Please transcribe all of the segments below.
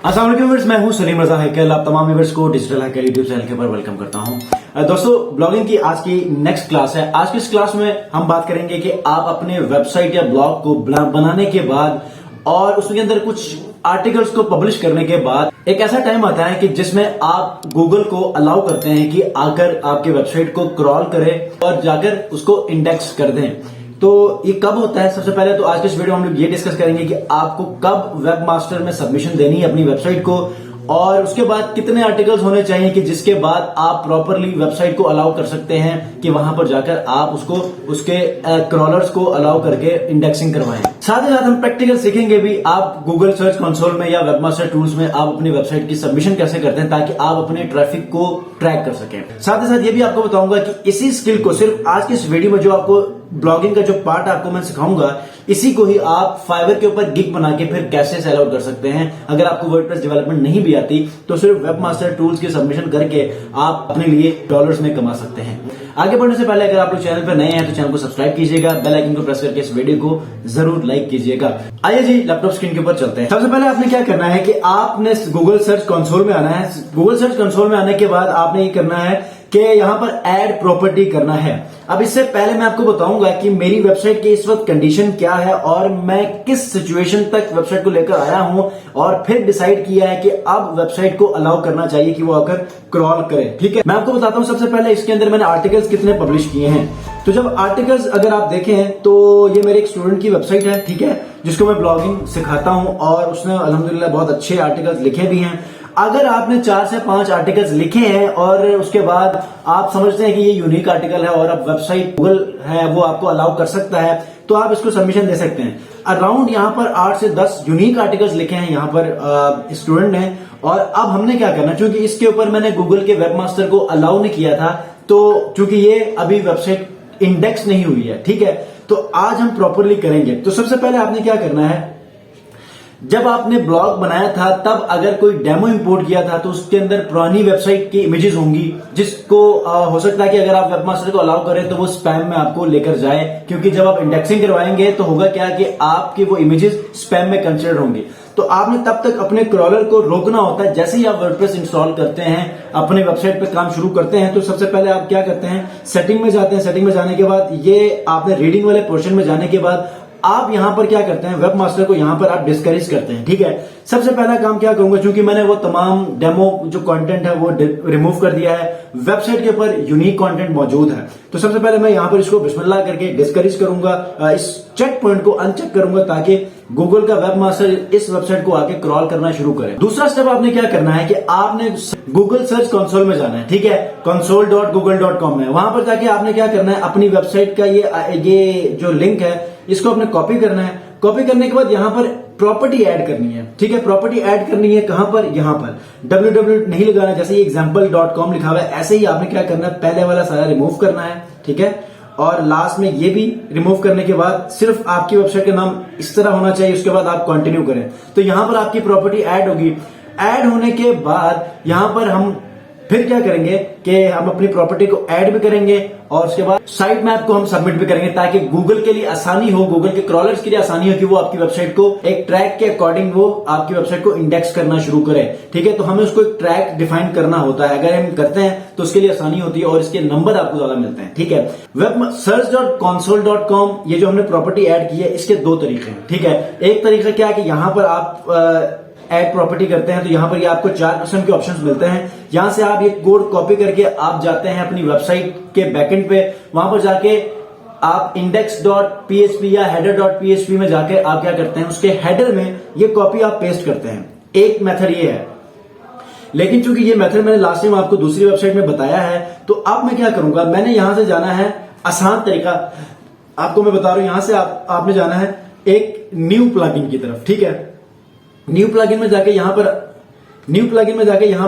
अस्सलाम वालेकुम व्यूअर्स, मैं हूं सलीम रजा हैकल। आप तमाम व्यूअर्स को डिजिटल हैकल यूट्यूब चैनल के ऊपर वेलकम करता हूं। दोस्तों, ब्लॉगिंग की आज की नेक्स्ट क्लास है। आज की इस क्लास में हम बात करेंगे कि आप अपने वेबसाइट या ब्लॉग को बनाने के बाद और उसके अंदर कुछ आर्टिकल्स को पब्लिश करने के बाद एक ऐसा टाइम आता है कि जिसमें आप गूगल को अलाउ करते हैं कि आकर आपके वेबसाइट को क्रॉल करे और जाकर उसको इंडेक्स कर दें। तो ये कब होता है? सबसे पहले तो आज के इस वीडियो में हम लोग ये डिस्कस करेंगे कि आपको कब वेबमास्टर में सबमिशन देनी है अपनी वेबसाइट को, और उसके बाद कितने आर्टिकल्स होने चाहिए कि जिसके बाद आप प्रॉपरली वेबसाइट को अलाउ कर सकते हैं कि वहां पर जाकर आप उसको उसके क्रॉलर्स को अलाउ करके इंडेक्सिंग करवाएं। साथ ही साथ हम प्रैक्टिकल सीखेंगे भी आप गूगल सर्च कंसोल में या वेबमास्टर टूल्स में आप अपनी वेबसाइट की सबमिशन कैसे करते हैं ताकि आप अपने ट्रैफिक को ट्रैक कर सकें। साथ ही साथ ये भी आपको बताऊंगा कि इसी स्किल को सिर्फ आज की इस वीडियो में जो आपको ब्लॉगिंग का जो पार्ट आपको मैं सिखाऊंगा, इसी को ही आप फाइवर के ऊपर गिग बना के फिर कैसे सेल आउट कर सकते हैं। अगर आपको वर्डप्रेस डेवलपमेंट नहीं भी आती तो सिर्फ वेबमास्टर टूल्स की सबमिशन करके आप अपने लिए डॉलर्स में कमा सकते हैं। आगे बढ़ने से पहले अगर आप लोग चैनल पर नए हैं तो चैनल को सब्सक्राइब कीजिएगा, बेल आइकन को प्रेस करके इस वीडियो को जरूर लाइक कीजिएगा। आइए जी, लैपटॉप स्क्रीन के ऊपर चलते हैं। सबसे पहले आपने क्या करना है कि आपने गूगल सर्च कंसोल में आना है। गूगल सर्च कंसोल में आने के बाद आपने ये करना है कि यहां पर ऐड प्रॉपर्टी करना है। अब इससे पहले मैं आपको बताऊंगा कि मेरी वेबसाइट की इस वक्त कंडीशन क्या है और मैं किस सिचुएशन तक वेबसाइट को लेकर आया हूं, और फिर डिसाइड किया है कि अब वेबसाइट को अलाउ करना चाहिए कि वो आकर क्रॉल करे। ठीक है, मैं आपको बताता हूं सबसे पहले इसके अंदर मैंने आर्टिकल्स कितने पब्लिश किए हैं। तो जब आर्टिकल्स अगर आप देखें तो ये मेरे एक स्टूडेंट की वेबसाइट है, ठीक है, जिसको मैं ब्लॉगिंग सिखाता हूं और उसने अल्हम्दुलिल्लाह बहुत अच्छे आर्टिकल्स लिखे भी हैं। अगर आपने 4 से 5 आर्टिकल्स लिखे हैं और उसके बाद आप समझते हैं कि ये यूनिक आर्टिकल है और अब वेबसाइट गूगल है वो आपको अलाउ कर सकता है, तो आप इसको सबमिशन दे सकते हैं। अराउंड यहाँ पर 8 से 10 यूनिक आर्टिकल्स लिखे हैं यहाँ पर स्टूडेंट ने। और अब हमने क्या करना, क्योंकि इसके ऊपर मैंने गूगल के वेबमास्टर को अलाउ नहीं किया था, तो चूंकि ये अभी वेबसाइट इंडेक्स नहीं हुई है, ठीक है, तो आज हम प्रॉपरली करेंगे। तो सबसे पहले आपने क्या करना है, जब आपने ब्लॉग बनाया था तब अगर कोई डेमो इंपोर्ट किया था तो उसके अंदर पुरानी वेबसाइट की इमेजेस होंगी, जिसको हो सकता है कि अगर आप वेबमास्टर को अलाउ करें तो वो स्पैम में आपको लेकर जाए, क्योंकि जब आप इंडेक्सिंग करवाएंगे तो होगा क्या कि आपकी वो इमेजेस स्पैम में कंसिडर होंगी। तो आपने तब तक अपने क्रॉलर को रोकना होता है। जैसे ही आप वर्डप्रेस इंस्टॉल करते हैं, अपने वेबसाइट पे काम शुरू करते हैं, तो सबसे पहले आप क्या करते हैं, सेटिंग में जाते हैं। सेटिंग में जाने के बाद ये आपने रीडिंग वाले पोर्शन में जाने के बाद आप यहां पर क्या करते हैं, वेबमास्टर को यहां पर आप डिस्करेज करते हैं। ठीक है, सबसे पहला काम क्या करूंगा, क्योंकि मैंने वो तमाम डेमो जो कंटेंट है वो रिमूव कर दिया है, वेबसाइट के ऊपर यूनिक कंटेंट मौजूद है, तो सबसे पहले मैं यहां पर इसको बिस्मिल्लाह करके डिस्करेज करूंगा, इस चेक पॉइंट को अनचेक करूंगा ताकि गूगल का वेबमास्टर इस वेबसाइट को आके क्रॉल करना शुरू करे। दूसरा स्टेप आपने क्या करना है कि आपने गूगल सर्च कंसोल में जाना है, ठीक है, console.google.com में। वहां पर जाके आपने क्या करना है, अपनी वेबसाइट का ये जो लिंक है इसको आपने कॉपी करना है। कॉपी करने के बाद यहां पर प्रॉपर्टी ऐड करनी है, ठीक है, प्रॉपर्टी ऐड करनी है कहां पर, यहां पर www नहीं लगाना, जैसे ये example.com लिखा हुआ है ऐसे ही आपने क्या करना है, पहले वाला सारा रिमूव करना है, ठीक है, और लास्ट में ये भी रिमूव करने के बाद सिर्फ आपकी वेबसाइट का नाम इस तरह होना चाहिए। उसके बाद आप कंटिन्यू करें तो यहां पर आपकी प्रॉपर्टी ऐड होगी। ऐड होने के बाद यहां पर हम फिर क्या करेंगे कि हम अपनी प्रॉपर्टी को ऐड भी करेंगे और उसके बाद साइट मैप को हम सबमिट भी करेंगे ताकि गूगल के लिए आसानी हो, गूगल के क्रॉलर्स के लिए आसानी हो कि वो आपकी वेबसाइट को एक ट्रैक के अकॉर्डिंग वो आपकी वेबसाइट को इंडेक्स करना शुरू करें। ठीक है, तो हमें उसको एक ट्रैक डिफाइन करना होता है। अगर हम करते हैं तो उसके लिए आसानी होती है और इसके नंबर आपको ज्यादा मिलते हैं। ठीक है, वेब search.console.com ये जो हमने प्रॉपर्टी ऐड की है इसके 2 तरीके हैं। ठीक है, एक तरीका क्या है कि यहां पर आप ऐड प्रॉपर्टी करते हैं तो यहां पर ये आपको 4 किस्म के ऑप्शंस मिलते हैं। यहां से आप ये कोड कॉपी करके आप जाते हैं अपनी वेबसाइट के बैकएंड पे, वहां पर जाके आप index.php या header.php में जाके आप क्या करते हैं, उसके हेडर में ये कॉपी आप पेस्ट करते हैं। एक मेथड ये है, लेकिन चूंकि ये मेथड मैंने लास्ट टाइम आपको दूसरी वेबसाइट में बताया है, तो अब मैं क्या करूंगा, मैंने यहां से जाना है आसान तरीका आपको मैं बता रहा हूं। यहां से आपने जाना है एक न्यू प्लगइन की तरफ। ठीक है, न्यू प्लगइन में जाके यहां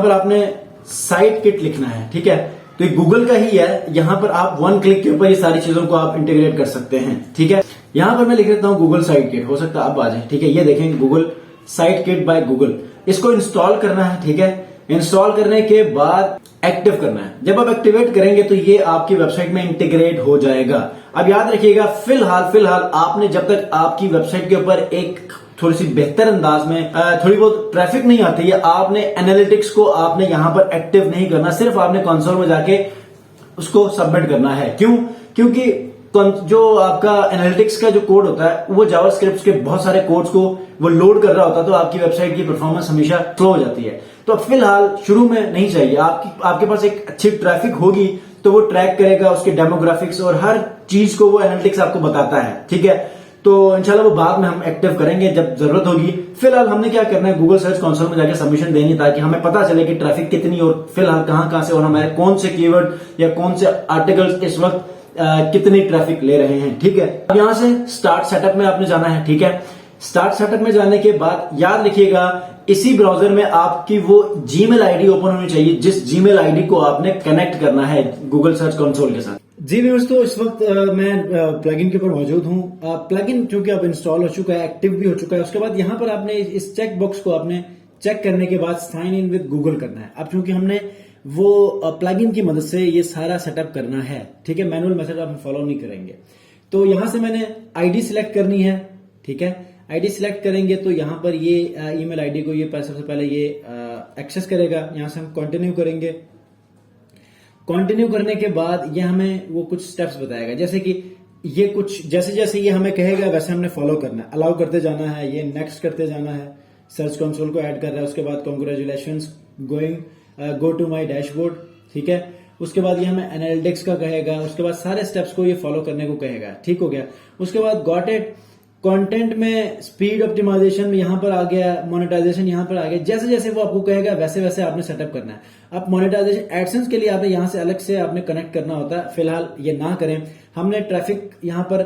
पर आपने साइट किट लिखना है। ठीक है, तो ये गूगल का ही है, यहां पर आप 1 क्लिक के ऊपर ये सारी चीजों को आप इंटीग्रेट कर सकते हैं। ठीक है, यहां पर मैं लिख देता हूं गूगल साइट किट, हो सकता है अब आ जाए। ठीक है, ये देखें Google site kit by Google, इसको इंस्टॉल करना है। ठीक है, इंस्टॉल करने के बाद एक्टिव करना है। जब आप एक्टिवेट करेंगे तो ये आपकी वेबसाइट में इंटीग्रेट हो जाएगा। अब याद रखिएगा, फिलहाल आपने जब तक आपकी वेबसाइट के ऊपर एक थोड़ी सी बेहतर अंदाज में थोड़ी बहुत ट्रैफिक नहीं आती है, आपने एनालिटिक्स को आपने यहां पर एक्टिव नहीं करना, सिर्फ आपने कंसोल में जाके उसको सबमिट करना है। क्यों? क्योंकि जो आपका एनालिटिक्स का जो कोड होता है वो जावास्क्रिप्ट के बहुत सारे कोड्स को वो लोड कर रहा होता है, तो आपकी वेबसाइट की परफॉर्मेंस हमेशा स्लो हो जाती है। तो फिलहाल शुरू में नहीं चाहिए, आपके पास एक अच्छी ट्रैफिक होगी तो वो ट्रैक करेगा उसके डेमोग्राफिक्स और हर चीज को वो एनालिटिक्स आपको बताता है, ठीक है। तो इंशाल्लाह वो बाद में हम एक्टिव करेंगे जब जरूरत होगी। फिलहाल हमने क्या करना है, गूगल सर्च कंसोल में जाके सबमिशन देनी, ताकि हमें पता चले कि ट्रैफिक कितनी और फिलहाल कहां से और हमारे कौन से कीवर्ड या कौन से आर्टिकल्स इस वक्त कितनी ट्रैफिक ले रहे हैं, ठीक है। अब यहां से स्टार्ट सेटअप में आपने जाना है, ठीक है। स्टार्ट सेटअप में जाने के बाद याद रखिएगा इसी ब्राउजर में आपकी वो जीमेल आईडी ओपन होनी चाहिए जिस जीमेल आईडी को आपने कनेक्ट करना है गूगल सर्च कंसोल के साथ। जी व्यूअर्स, तो इस वक्त मैं प्लगइन के ऊपर मौजूद हूं। प्लगइन चूंकि अब इंस्टॉल हो चुका है, एक्टिव भी हो चुका है। उसके बाद यहां पर आपने इस चेक बॉक्स को आपने चेक करने के बाद साइन इन विद गूगल करना है। अब चूंकि हमने वो प्लगइन की मदद से ये सारा सेटअप करना है, ठीक है, मैनुअल मेथड आप फॉलो नहीं करेंगे। तो यहां से मैंने आईडी सिलेक्ट करनी है, ठीक है। आईडी सिलेक्ट करेंगे तो यहां पर ये ईमेल आईडी को ये सबसे पहले ये एक्सेस करेगा। यहां से हम कंटिन्यू करेंगे। कंटिन्यू करने के बाद ये हमें वो कुछ स्टेप्स बताएगा, जैसे कि ये कुछ जैसे जैसे ये हमें कहेगा वैसे हमने फॉलो करना है, अलाउ करते जाना है, ये नेक्स्ट करते जाना है। सर्च कंसोल को ऐड कर रहा है, उसके बाद congratulations go to my dashboard, ठीक है। उसके बाद ये हमें एनालिटिक्स का कहेगा, उसके बाद सारे स्टेप्स को ये फॉलो करने को कहेगा, ठीक हो गया। उसके बाद गॉट इट, कंटेंट में स्पीड ऑप्टिमाइजेशन में यहां पर आ गया, मोनेटाइजेशन यहां पर आ गया। जैसे जैसे वो आपको कहेगा वैसे वैसे आपने सेटअप करना है। अब मोनेटाइजेशन एडसेंस के लिए आपने यहां से अलग से आपने कनेक्ट करना होता है, फिलहाल ये ना करें। हमने ट्रैफिक यहां पर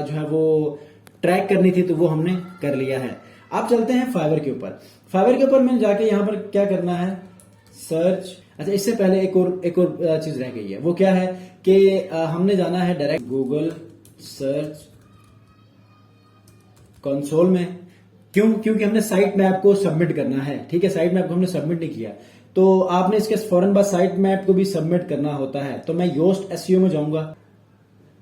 जो है वो ट्रैक करनी थी तो वो हमने कर लिया है। अब चलते हैं फाइवर के ऊपर। फाइवर के ऊपर मैंने जाके यहां पर क्या करना है, सर्च। अच्छा, इससे पहले एक और चीज रह गई है, वो क्या है कि हमने जाना है डायरेक्ट गूगल सर्च कंसोल में। क्यों? क्योंकि हमने साइट मैप को सबमिट करना है, ठीक है। साइट मैप को हमने सबमिट नहीं किया तो आपने इसके फौरन बाद साइट मैप को भी सबमिट करना होता है। तो मैं योस्ट एसईओ में जाऊंगा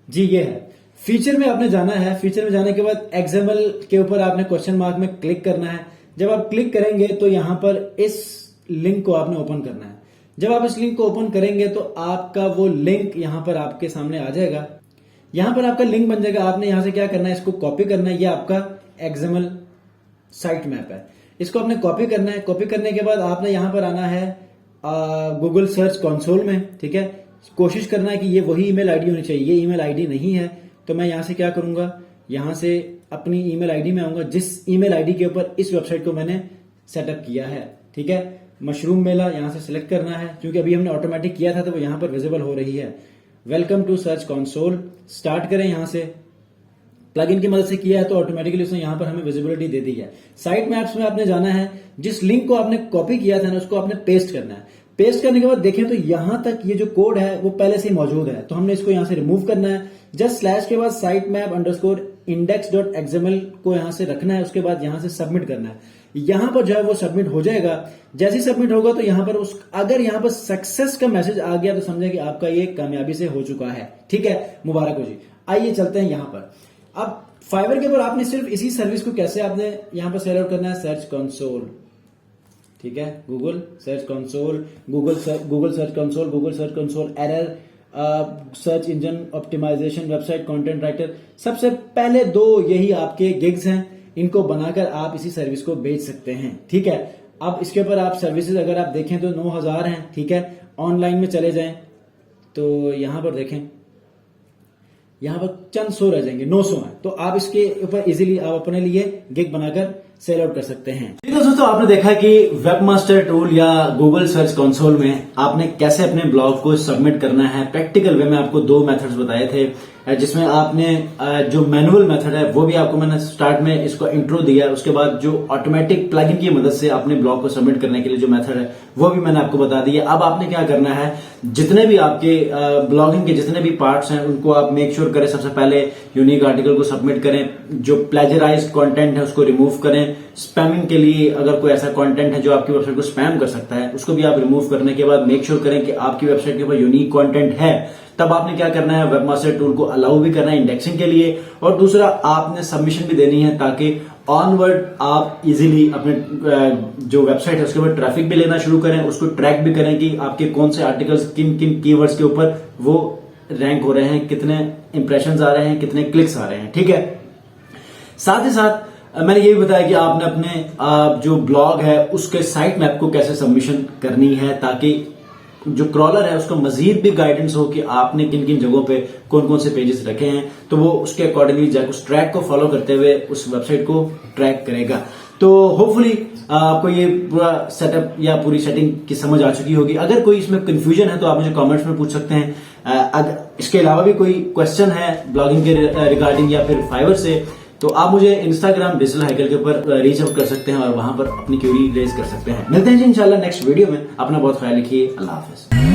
जी, ये है। फीचर में आपने जाना है। फीचर में जाने के बाद एक्सएमएल के ऊपर आपने क्वेश्चन मार्क में क्लिक करना है। जब आप क्लिक करेंगे तो यहां पर इस लिंक को आपने ओपन करना है। जब आप इस लिंक को ओपन करेंगे तो आपका वो लिंक यहां पर आपके सामने आ जाएगा। यहां पर आपका लिंक बन जाएगा। आपने यहां से क्या करना है, इसको कॉपी करना है। ये आपका एक्सएमएल साइट मैप है, इसको आपने कॉपी करना है। कॉपी करने के बाद आपने यहां पर आना है गूगल सर्च कंसोल में, ठीक है। कोशिश करना है कि ये वही ईमेल आईडी होनी चाहिए। ये ईमेल आईडी नहीं है तो मैं यहां से क्या करूंगा, यहां से अपनी ईमेल आईडी में आऊंगा जिस ईमेल आईडी के ऊपर इस वेबसाइट को मैंने सेटअप किया है, ठीक है। मशरूम मेला यहां से सिलेक्ट करना है, क्योंकि अभी हमने ऑटोमेटिक किया था तो वो यहां पर विजिबल हो रही है। Welcome to search console start करें। यहां से प्लगइन की मदद से किया है तो ऑटोमेटिकली उसने यहां पर हमें विजिबिलिटी दे दी है। साइट मैप्स में आपने जाना है, जिस लिंक को आपने कॉपी किया था ना उसको आपने पेस्ट करना है। पेस्ट करने के बाद देखें तो यहां तक ये जो कोड है वो पहले से ही मौजूद है, तो हमने इसको यहां से रिमूव करना है। जस्ट स्लैश के बाद साइट मैप अंडरस्कोर index.xml को यहां से रखना है। उसके बाद यहां से सबमिट करना है। यहां पर जो है वो सबमिट हो जाएगा। जैसे ही सबमिट होगा तो यहां पर अगर यहां पर सक्सेस का मैसेज आ गया तो समझे कि आपका ये कामयाबी से हो चुका है, ठीक है। मुबारक हो जी। आइए चलते हैं यहां पर। अब फाइवर के ऊपर आपने सिर्फ इसी सर्विस को कैसे आपने यहां पर सेल आउट करना है, सर्च कंसोल, ठीक है। Google search console, Google search console error, search engine optimisation, website content writer. सबसे पहले दो यही आपके गिग्स हैं, इनको बनाकर आप इसी सर्विस को बेच सकते हैं, ठीक है। अब इसके ऊपर आप सर्विसेज अगर आप देखें तो 9000 हैं, ठीक है। ऑनलाइन में चले जाएं तो यहां पर देखें, यहां पर चंद 100 रह जाएंगे, 900 हैं। तो आप इसके ऊपर इजीली आप अपने लिए गिग बनाकर सेल आउट कर सकते हैं। दोस्तों, आपने देखा कि वेबमास्टर टूल या गूगल सर्च कंसोल में आपने कैसे अपने ब्लॉग को सबमिट करना है। प्रैक्टिकल वे में आपको 2 मेथड्स बताए थे, जिसमें आपने जो मैनुअल मेथड है वो भी आपको मैंने स्टार्ट में इसको इंट्रो दिया। उसके बाद जो ऑटोमेटिक प्लगइन की मदद से अपने ब्लॉग को सबमिट करने के लिए जो मेथड है वो भी मैंने आपको बता दिया। अब आपने क्या करना है, जितने भी आपके ब्लॉगिंग के जितने भी पार्ट्स हैं उनको आप मेक श्योर करें। सबसे पहले यूनिक आर्टिकल को सबमिट करें, जो प्लेजराइज्ड कंटेंट है उसको रिमूव करें। स्पैमिंग के लिए अगर कोई ऐसा कंटेंट है जो आपकी वेबसाइट को स्पैम कर सकता है उसको भी आप रिमूव करने के बाद मेक श्योर करें कि आपकी वेबसाइट के ऊपर यूनिक कंटेंट है। तब आपने क्या करना है, वेबमास्टर टूल को अलाउ भी करना है इंडेक्सिंग के लिए, और दूसरा आपने सबमिशन भी देनी है ताकि ऑनवर्ड आप इजीली अपने जो वेबसाइट है उसके ऊपर ट्रैफिक भी लेना शुरू करें, उसको ट्रैक भी करें कि आपके कौन से आर्टिकल्स किन किन कीवर्ड्स के ऊपर वो रैंक हो रहे हैं, कितने इंप्रेशंस आ रहे हैं, कितने क्लिक्स आ रहे हैं। ठीक है, साथ ही साथ मैंने ये भी बताया कि आपने अपने जो ब्लॉग है उसके साइट मैप को कैसे सबमिशन करनी है, ताकि जो क्रॉलर है उसको मजीद भी गाइडेंस हो कि आपने किन किन जगहों पे कौन कौन से पेजेस रखे हैं, तो वो उसके अकॉर्डिंगली जाकर उस ट्रैक को फॉलो करते हुए उस वेबसाइट को ट्रैक करेगा। तो होपफुली आपको ये पूरा सेटअप या पूरी सेटिंग की समझ आ चुकी होगी। अगर कोई इसमें कंफ्यूजन है तो आप मुझे कमेंट्स में पूछ सकते हैं। अगर इसके अलावा भी कोई क्वेश्चन है ब्लॉगिंग के रिगार्डिंग या फिर फाइवर से, तो आप मुझे इंस्टाग्राम डिजिटल हैकर के ऊपर रीच आउट कर सकते हैं और वहां पर अपनी क्वेरी रेज कर सकते हैं। मिलते हैं जी इंशाल्लाह नेक्स्ट वीडियो में। अपना बहुत ख्याल रखिए। अल्लाह हाफिज।